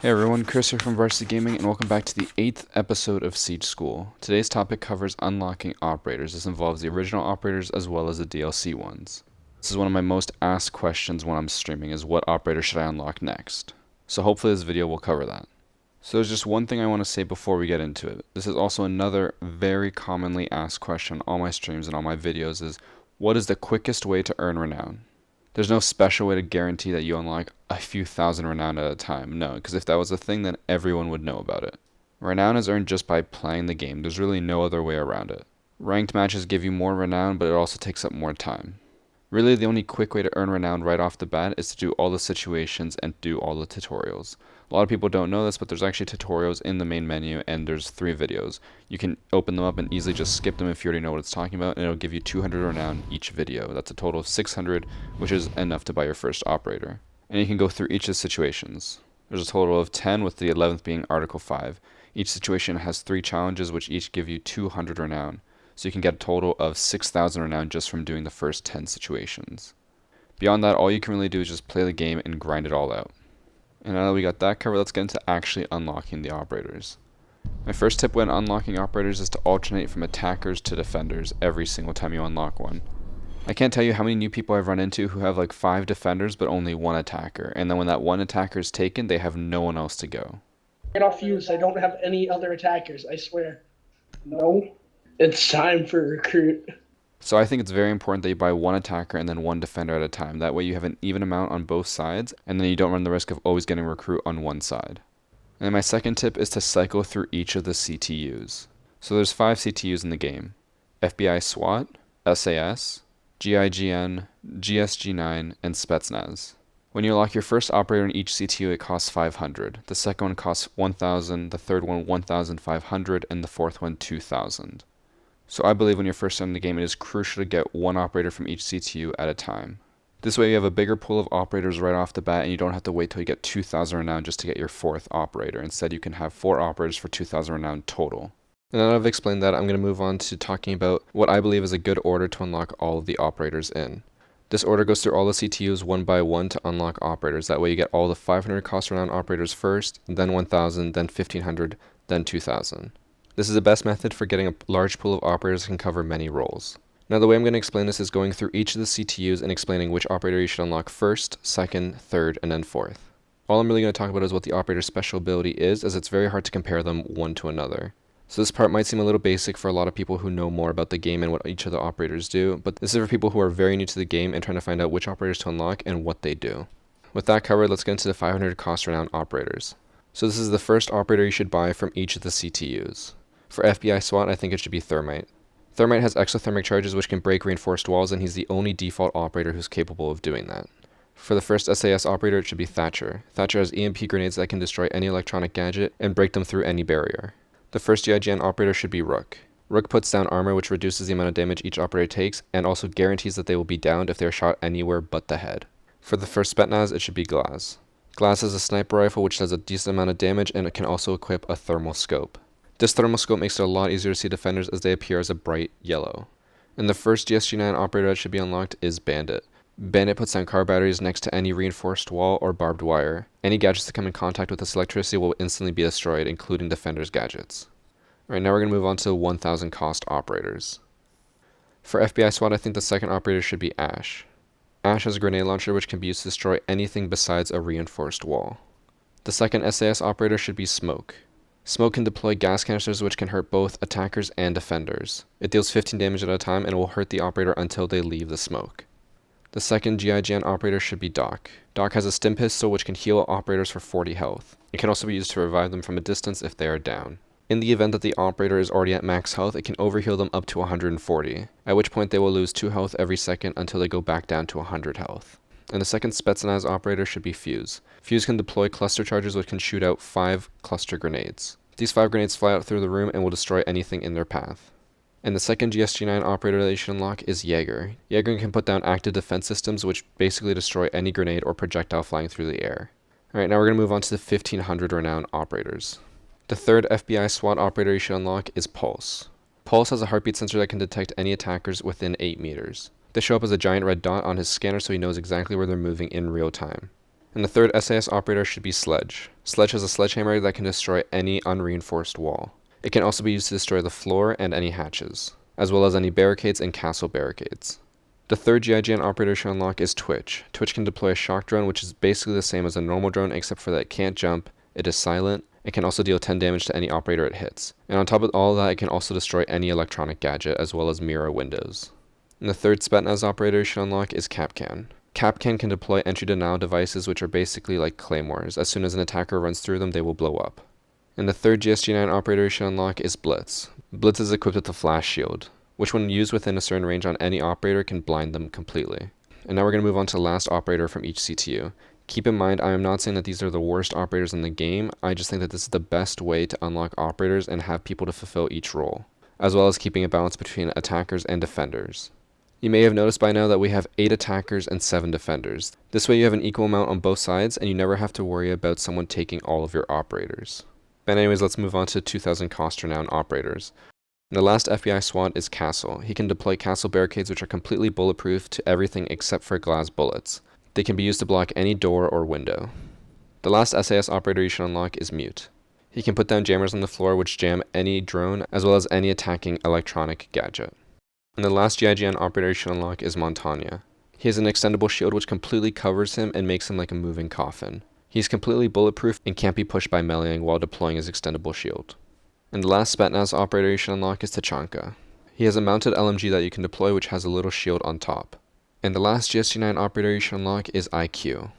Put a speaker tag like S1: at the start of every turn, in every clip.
S1: Hey everyone, Chris here from VarsityGaming, and welcome back to the 8th episode of Siege School. Today's topic covers unlocking operators. This involves the original operators as well as the DLC ones. This is one of my most asked questions when I'm streaming, is what operator should I unlock next? So hopefully this video will cover that. So there's just one thing I want to say before we get into it. This is also another very commonly asked question on all my streams and all my videos is, what is the quickest way to earn renown? There's no special way to guarantee that you unlock a few thousand renown at a time. No, because if that was a thing, then everyone would know about it. Renown is earned just by playing the game. There's really no other way around it. Ranked matches give you more renown, but it also takes up more time. Really, the only quick way to earn renown right off the bat is to do all the situations and do all the tutorials. A lot of people don't know this, but there's actually tutorials in the main menu, and there's 3 videos. You can open them up and easily just skip them if you already know what it's talking about, and it'll give you 200 renown each video. That's a total of 600, which is enough to buy your first operator. And you can go through each of the situations. There's a total of 10, with the 11th being Article 5. Each situation has 3 challenges, which each give you 200 renown. So you can get a total of 6,000 renown just from doing the first 10 situations. Beyond that, all you can really do is just play the game and grind it all out. And now that we got that covered, let's get into actually unlocking the operators. My first tip when unlocking operators is to alternate from attackers to defenders every single time you unlock one. I can't tell you how many new people I've run into who have like 5 defenders but only 1 attacker, and then when that 1 attacker is taken, they have no one else to go.
S2: Get off fuse. I don't have any other attackers, I swear. No. It's time for recruit.
S1: So I think it's very important that you buy 1 attacker and then 1 defender at a time. That way you have an even amount on both sides, and then you don't run the risk of always getting recruit on one side. And then my second tip is to cycle through each of the CTUs. So there's 5 CTUs in the game. FBI SWAT, SAS, GIGN, GSG9, and Spetsnaz. When you unlock your first operator in each CTU, it costs 500. The second one costs 1,000, the third one 1,500, and the fourth one 2,000. So I believe when you're first starting the game, it is crucial to get 1 operator from each CTU at a time. This way you have a bigger pool of operators right off the bat, and you don't have to wait till you get 2,000 renown just to get your 4th operator. Instead, you can have 4 operators for 2,000 renown total. And now that I've explained that, I'm going to move on to talking about what I believe is a good order to unlock all of the operators in. This order goes through all the CTUs one by one to unlock operators. That way you get all the 500 cost renown operators first, then 1,000, then 1,500, then 2,000. This is the best method for getting a large pool of operators that can cover many roles. Now the way I'm going to explain this is going through each of the CTUs and explaining which operator you should unlock first, second, third, and then 4th. All I'm really going to talk about is what the operator's special ability is, as it's very hard to compare them one to another. So this part might seem a little basic for a lot of people who know more about the game and what each of the operators do, but this is for people who are very new to the game and trying to find out which operators to unlock and what they do. With that covered, let's get into the 500 cost renown operators. So this is the first operator you should buy from each of the CTUs. For FBI SWAT, I think it should be Thermite. Thermite has exothermic charges which can break reinforced walls, and he's the only default operator who's capable of doing that. For the first SAS operator, it should be Thatcher. Thatcher has EMP grenades that can destroy any electronic gadget and break them through any barrier. The first GIGN operator should be Rook. Rook puts down armor which reduces the amount of damage each operator takes, and also guarantees that they will be downed if they are shot anywhere but the head. For the first Spetsnaz, it should be Glaz. Glaz has a sniper rifle which does a decent amount of damage, and it can also equip a thermal scope. This thermal scope makes it a lot easier to see defenders as they appear as a bright yellow. And the first GSG9 operator that should be unlocked is Bandit. Bandit puts down car batteries next to any reinforced wall or barbed wire. Any gadgets that come in contact with this electricity will instantly be destroyed, including defenders' gadgets. Alright, now we're going to move on to 1,000 cost operators. For FBI SWAT, I think the second operator should be Ash. Ash has a grenade launcher which can be used to destroy anything besides a reinforced wall. The second SAS operator should be Smoke. Smoke can deploy gas canisters which can hurt both attackers and defenders. It deals 15 damage at a time and will hurt the operator until they leave the smoke. The second GIGN operator should be Doc. Doc has a stim pistol which can heal operators for 40 health. It can also be used to revive them from a distance if they are down. In the event that the operator is already at max health, it can overheal them up to 140, at which point they will lose 2 health every second until they go back down to 100 health. And the second Spetsnaz operator should be Fuse. Fuse can deploy cluster charges which can shoot out 5 cluster grenades. These 5 grenades fly out through the room and will destroy anything in their path. And the second GSG9 operator that you should unlock is Jaeger. Jaeger can put down active defense systems which basically destroy any grenade or projectile flying through the air. Alright, now we're going to move on to the 1,500 renown operators. The third FBI SWAT operator you should unlock is Pulse. Pulse has a heartbeat sensor that can detect any attackers within 8 meters. They show up as a giant red dot on his scanner so he knows exactly where they're moving in real time. And the third SAS operator should be Sledge. Sledge has a sledgehammer that can destroy any unreinforced wall. It can also be used to destroy the floor and any hatches, as well as any barricades and castle barricades. The third GIGN operator should unlock is Twitch. Twitch can deploy a shock drone, which is basically the same as a normal drone except for that it can't jump, it is silent, it can also deal 10 damage to any operator it hits. And on top of all of that, it can also destroy any electronic gadget as well as mirror windows. And the third Spetsnaz operator you should unlock is Kapkan. Kapkan can deploy entry denial devices, which are basically like claymores. As soon as an attacker runs through them, they will blow up. And the third GSG9 operator you should unlock is Blitz. Blitz is equipped with a flash shield, which when used within a certain range on any operator can blind them completely. And now we're going to move on to the last operator from each CTU. Keep in mind, I am not saying that these are the worst operators in the game, I just think that this is the best way to unlock operators and have people to fulfill each role, as well as keeping a balance between attackers and defenders. You may have noticed by now that we have 8 attackers and 7 defenders. This way you have an equal amount on both sides and you never have to worry about someone taking all of your operators. But anyways, let's move on to 2000 cost renown operators. And the last FBI SWAT is Castle. He can deploy castle barricades which are completely bulletproof to everything except for glass bullets. They can be used to block any door or window. The last SAS operator you should unlock is Mute. He can put down jammers on the floor which jam any drone as well as any attacking electronic gadget. And the last GIGN operator you should unlock is Montagna. He has an extendable shield which completely covers him and makes him like a moving coffin. He's completely bulletproof and can't be pushed by meleeing while deploying his extendable shield. And the last Spetsnaz operator you should unlock is Tachanka. He has a mounted LMG that you can deploy which has a little shield on top. And the last GSG9 operator you should unlock is IQ.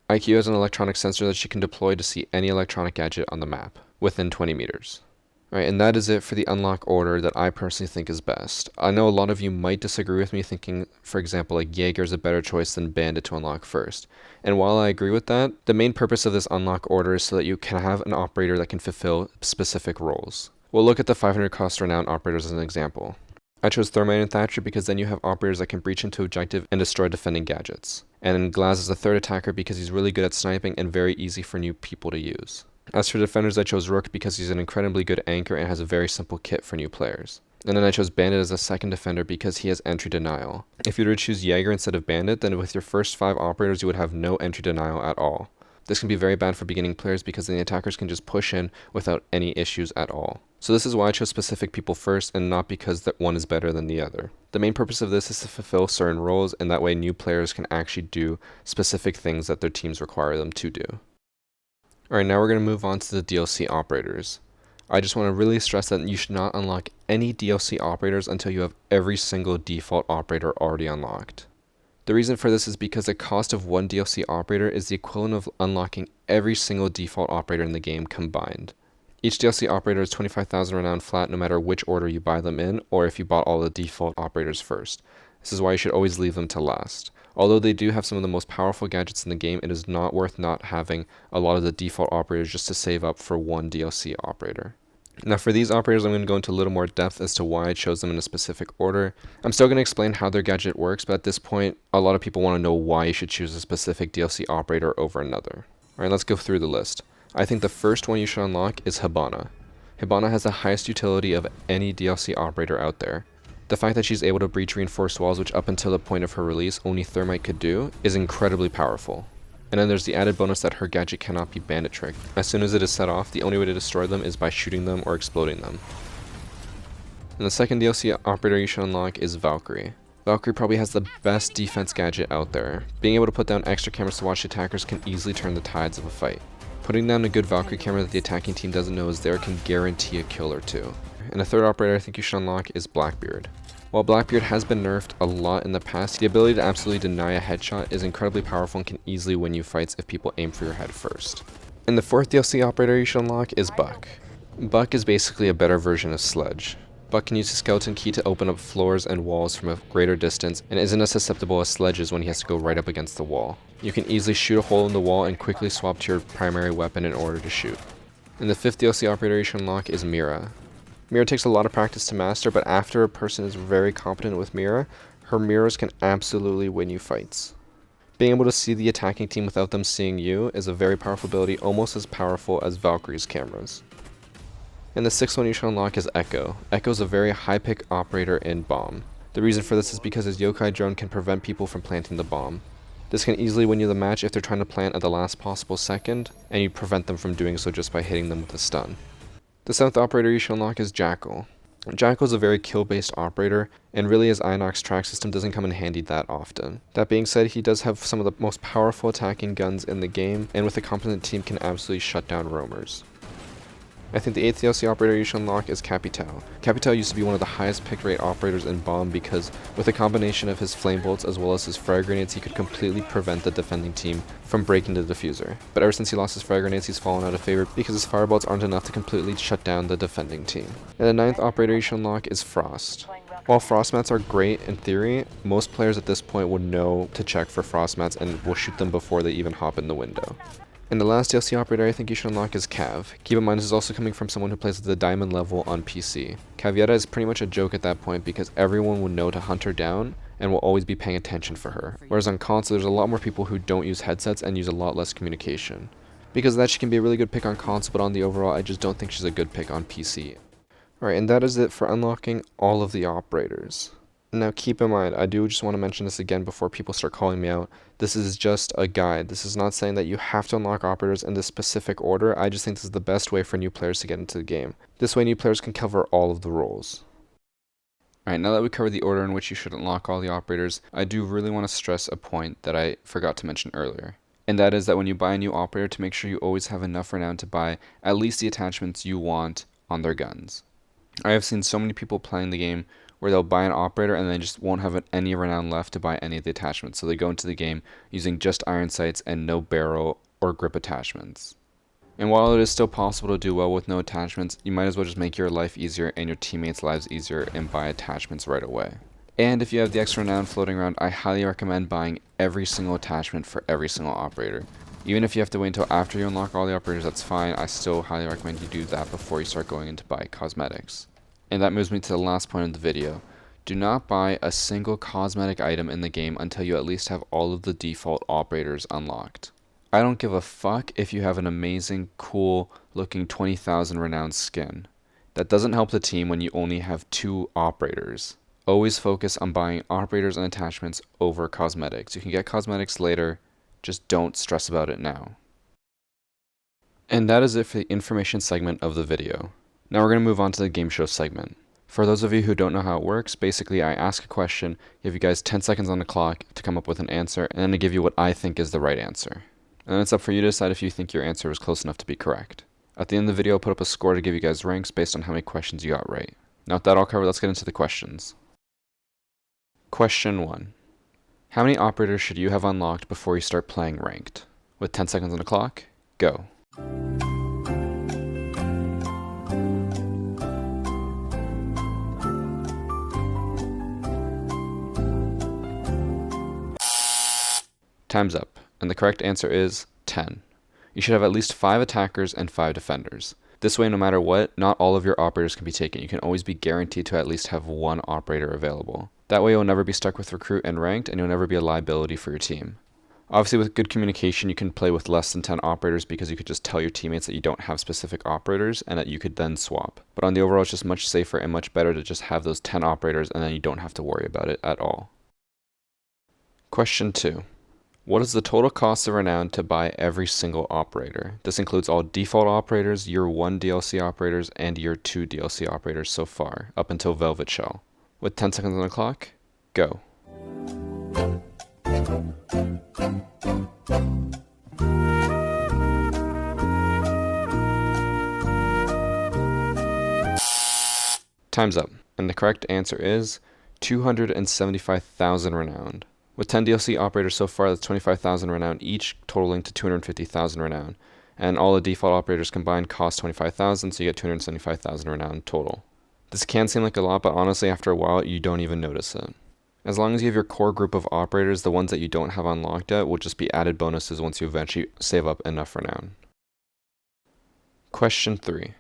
S1: IQ has an electronic sensor that she can deploy to see any electronic gadget on the map, within 20 meters. Alright, and that is it for the unlock order that I personally think is best. I know a lot of you might disagree with me thinking, for example, like Jaeger is a better choice than Bandit to unlock first. And while I agree with that, the main purpose of this unlock order is so that you can have an operator that can fulfill specific roles. We'll look at the 500 cost renown operators as an example. I chose Thermite and Thatcher because then you have operators that can breach into objective and destroy defending gadgets. And Glaz is the third attacker because he's really good at sniping and very easy for new people to use. As for defenders, I chose Rook because he's an incredibly good anchor and has a very simple kit for new players. And then I chose Bandit as a second defender because he has entry denial. If you were to choose Jaeger instead of Bandit, then with your first 5 operators you would have no entry denial at all. This can be very bad for beginning players because then the attackers can just push in without any issues at all. So this is why I chose specific people first and not because that one is better than the other. The main purpose of this is to fulfill certain roles and that way new players can actually do specific things that their teams require them to do. Alright, now we're going to move on to the DLC operators. I just want to really stress that you should not unlock any DLC operators until you have every single default operator already unlocked. The reason for this is because the cost of one DLC operator is the equivalent of unlocking every single default operator in the game combined. Each DLC operator is 25,000 renown flat no matter which order you buy them in or if you bought all the default operators first. This is why you should always leave them to last. Although they do have some of the most powerful gadgets in the game, it is not worth not having a lot of the default operators just to save up for one DLC operator. Now for these operators, I'm going to go into a little more depth as to why I chose them in a specific order. I'm still going to explain how their gadget works, but at this point, a lot of people want to know why you should choose a specific DLC operator over another. Alright, let's go through the list. I think the first one you should unlock is Hibana. Hibana has the highest utility of any DLC operator out there. The fact that she's able to breach reinforced walls, which up until the point of her release only Thermite could do, is incredibly powerful. And then there's the added bonus that her gadget cannot be bandit tricked. As soon as it is set off, the only way to destroy them is by shooting them or exploding them. And the second DLC operator you should unlock is Valkyrie. Valkyrie probably has the best defense gadget out there. Being able to put down extra cameras to watch the attackers can easily turn the tides of a fight. Putting down a good Valkyrie camera that the attacking team doesn't know is there can guarantee a kill or two. And the third operator I think you should unlock is Blackbeard. While Blackbeard has been nerfed a lot in the past, the ability to absolutely deny a headshot is incredibly powerful and can easily win you fights if people aim for your head first. And the fourth DLC operator you should unlock is Buck. Buck is basically a better version of Sledge. Buck can use his skeleton key to open up floors and walls from a greater distance and isn't as susceptible as Sledge is when he has to go right up against the wall. You can easily shoot a hole in the wall and quickly swap to your primary weapon in order to shoot. And the fifth DLC operator you should unlock is Mira. Mira takes a lot of practice to master, but after a person is very competent with Mira, her mirrors can absolutely win you fights. Being able to see the attacking team without them seeing you is a very powerful ability, almost as powerful as Valkyrie's cameras. And the sixth one you should unlock is Echo. Echo is a very high pick operator in Bomb. The reason for this is because his yokai drone can prevent people from planting the bomb. This can easily win you the match if they're trying to plant at the last possible second, and you prevent them from doing so just by hitting them with a stun. The 7th operator you should unlock is Jackal. Jackal is a very kill-based operator, and really his Inox track system doesn't come in handy that often. That being said, he does have some of the most powerful attacking guns in the game, and with a competent team can absolutely shut down roamers. I think the 8th DLC operator you should unlock is Capital. Capital used to be one of the highest pick rate operators in Bomb because with a combination of his flame bolts as well as his frag grenades, he could completely prevent the defending team from breaking the diffuser. But ever since he lost his frag grenades, he's fallen out of favor because his firebolts aren't enough to completely shut down the defending team. And the 9th operator you should unlock is Frost. While frost mats are great in theory, most players at this point would know to check for frost mats and will shoot them before they even hop in the window. And the last DLC operator I think you should unlock is Cav. Keep in mind this is also coming from someone who plays at the diamond level on PC. Cavietta is pretty much a joke at that point because everyone would know to hunt her down and will always be paying attention for her. Whereas on console there's a lot more people who don't use headsets and use a lot less communication. Because of that she can be a really good pick on console, but on the overall I just don't think she's a good pick on PC. Alright, and that is it for unlocking all of the operators. Now keep in mind, I do just want to mention this again before people start calling me out. This is just a guide. This is not saying that you have to unlock operators in this specific order. I just think this is the best way for new players to get into the game. This way new players can cover all of the roles. Alright, now that we covered the order in which you should unlock all the operators, I do really want to stress a point that I forgot to mention earlier. And that is that when you buy a new operator, to make sure you always have enough renown to buy at least the attachments you want on their guns. I have seen so many people playing the game where they'll buy an operator and they just won't have any renown left to buy any of the attachments. So they go into the game using just iron sights and no barrel or grip attachments. And while it is still possible to do well with no attachments, you might as well just make your life easier and your teammates' lives easier and buy attachments right away. And if you have the extra renown floating around, I highly recommend buying every single attachment for every single operator. Even if you have to wait until after you unlock all the operators, that's fine. I still highly recommend you do that before you start going in to buy cosmetics. And that moves me to the last point of the video. Do not buy a single cosmetic item in the game until you at least have all of the default operators unlocked. I don't give a fuck if you have an amazing, cool looking 20,000 renown skin. That doesn't help the team when you only have 2 operators. Always focus on buying operators and attachments over cosmetics. You can get cosmetics later, just don't stress about it now. And that is it for the information segment of the video. Now we're going to move on to the game show segment. For those of you who don't know how it works, basically I ask a question, give you guys 10 seconds on the clock to come up with an answer, and then I give you what I think is the right answer. And then it's up for you to decide if you think your answer was close enough to be correct. At the end of the video, I'll put up a score to give you guys ranks based on how many questions you got right. Now with that all covered, let's get into the questions. Question 1. How many operators should you have unlocked before you start playing ranked? With 10 seconds on the clock, go. Time's up, and the correct answer is 10. You should have at least 5 attackers and 5 defenders. This way, no matter what, not all of your operators can be taken. You can always be guaranteed to at least have 1 operator available. That way you'll never be stuck with recruit and ranked, and you'll never be a liability for your team. Obviously with good communication you can play with less than 10 operators because you could just tell your teammates that you don't have specific operators and that you could then swap. But on the overall it's just much safer and much better to just have those 10 operators and then you don't have to worry about it at all. Question 2. What is the total cost of renown to buy every single operator? This includes all default operators, year 1 DLC operators, and year 2 DLC operators so far, up until Velvet Shell. With 10 seconds on the clock, go. Time's up, and the correct answer is 275,000 renown. With 10 DLC operators so far, that's 25,000 renown each, totaling to 250,000 renown. And all the default operators combined cost 25,000, so you get 275,000 renown total. This can seem like a lot, but honestly after a while you don't even notice it. As long as you have your core group of operators, the ones that you don't have unlocked yet will just be added bonuses once you eventually save up enough renown. Question 3.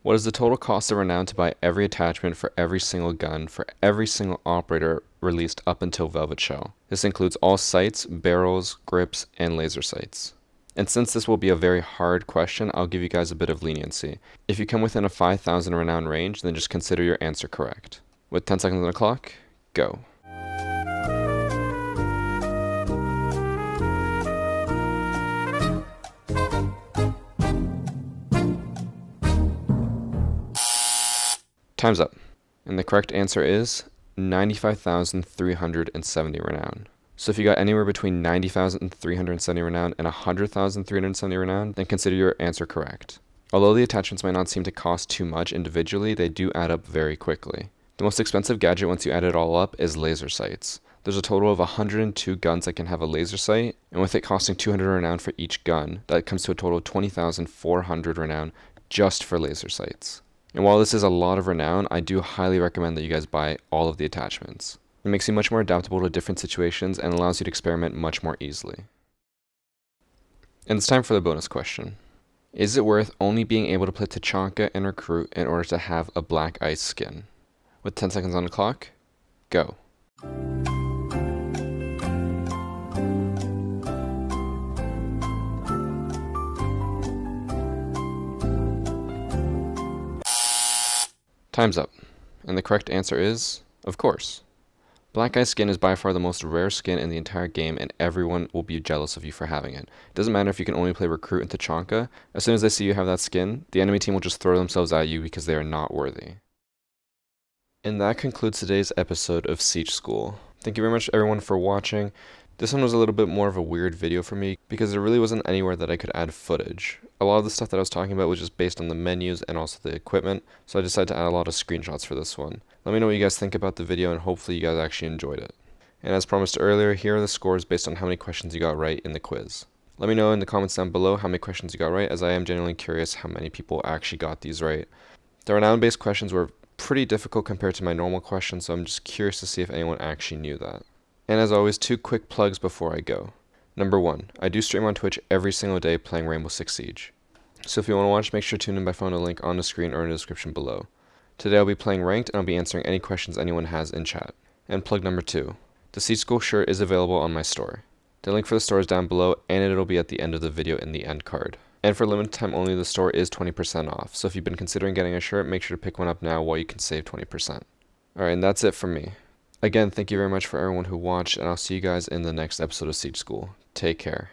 S1: What is the total cost of renown to buy every attachment for every single gun for every single operator released up until Velvet Shell? This includes all sights, barrels, grips, and laser sights. And since this will be a very hard question, I'll give you guys a bit of leniency. If you come within a 5,000 renown range, then just consider your answer correct. With 10 seconds on the clock, go. Time's up. And the correct answer is 95,370 renown. So if you got anywhere between 90,370 renown and 100,370 renown, then consider your answer correct. Although the attachments might not seem to cost too much individually, they do add up very quickly. The most expensive gadget once you add it all up is laser sights. There's a total of 102 guns that can have a laser sight, and with it costing 200 renown for each gun, that comes to a total of 20,400 renown just for laser sights. And while this is a lot of renown, I do highly recommend that you guys buy all of the attachments. It makes you much more adaptable to different situations and allows you to experiment much more easily. And it's time for the bonus question. Is it worth only being able to play Tachanka and Recruit in order to have a Black Ice skin? With 10 seconds on the clock, go. Time's up. And the correct answer is, of course. Black Ice skin is by far the most rare skin in the entire game, and everyone will be jealous of you for having it. It doesn't matter if you can only play Recruit and Tachanka. As soon as they see you have that skin, the enemy team will just throw themselves at you because they are not worthy. And that concludes today's episode of Siege School. Thank you very much everyone for watching. This one was a little bit more of a weird video for me because there really wasn't anywhere that I could add footage. A lot of the stuff that I was talking about was just based on the menus and also the equipment, so I decided to add a lot of screenshots for this one. Let me know what you guys think about the video, and hopefully you guys actually enjoyed it. And as promised earlier, here are the scores based on how many questions you got right in the quiz. Let me know in the comments down below how many questions you got right, as I am genuinely curious how many people actually got these right. The renown-based questions were pretty difficult compared to my normal questions, so I'm just curious to see if anyone actually knew that. And as always, 2 quick plugs before I go. Number 1, I do stream on Twitch every single day playing Rainbow Six Siege. So if you want to watch, make sure to tune in by following the link on the screen or in the description below. Today I'll be playing ranked, and I'll be answering any questions anyone has in chat. And plug number 2, the Siege School shirt is available on my store. The link for the store is down below, and it'll be at the end of the video in the end card. And for limited time only, the store is 20% off, so if you've been considering getting a shirt, make sure to pick one up now while you can save 20%. Alright, and that's it from me. Again, thank you very much for everyone who watched, and I'll see you guys in the next episode of Siege School. Take care.